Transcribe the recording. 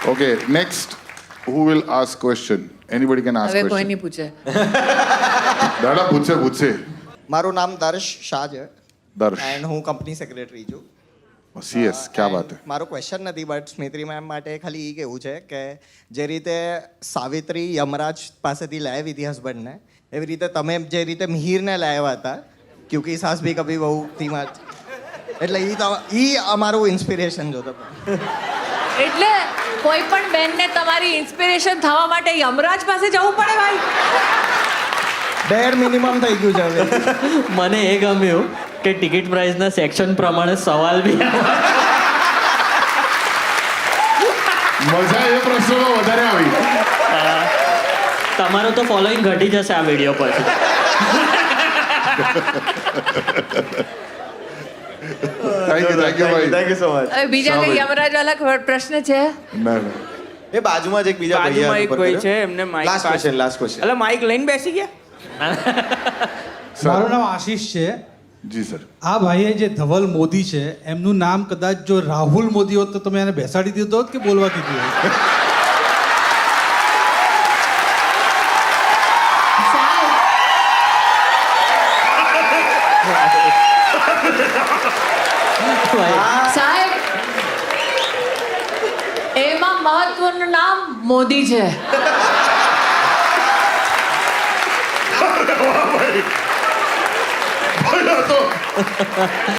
Okay, next, who will ask question? Anybody can ask હવે કોઈ question. નહીં પૂછે. દાદા પૂછે. મારું નામ દર્શ શાહ છે દર્શ. એન્ડ હું કંપની સેક્રેટરી છું. CS, ક્યા બાત હે. મારો ક્વેશ્ચન નથી બટ સ્મિત્રી મેમ માટે ખાલી એ કહેવું છે કે જે રીતે સાવિત્રી યમરાજ પાસેથી લાવી હતી હસબન્ડને એવી રીતે તમે જે રીતે મિહિરને લાવ્યા હતા ક્યુંકિ સાસ ભી કભી બહુ ધીમા એટલે એ અમારું ઇન્સ્પિરેશન જો તમે એટલે કોઈ પણ બેનને તમારી ઇન્સ્પિરેશન થવા માટે યમરાજ પાસે જવું પડે ભાઈ. બેર મિનિમમ થઈ ગયું છે હવે. મને એ ગમ્યું કે ટિકિટ પ્રાઇસના સેક્શન પ્રમાણે સવાલ બી મજા એ પ્રશ્નોમાં વધારે આવી. તમારું તો ફોલોઈંગ ઘટી જશે આ વિડીયો પછી. થેન્ક યુ ભાઈ. Thank you so much. હવે બીજા કઈ યમરાજ વાળા પ્રશ્ન છે? ના એ બાજુમાં જ એક બીજા બાજુમાં એક ભાઈ છે એમને માઇક લાસ્ટ ક્વેશ્ચન એટલે માઇક લઈને બેસી ગયા. મારું નામ આશીષ છે. જી સર. આ ભાઈએ જે ધવલ મોદી છે એમનું નામ કદાચ જો રાહુલ મોદી હોત તો તમે એને બેસાડી દીધો હોત કે બોલવા કીધું હોત? સાહેબ એમાં મહત્વનું નામ મોદી છે.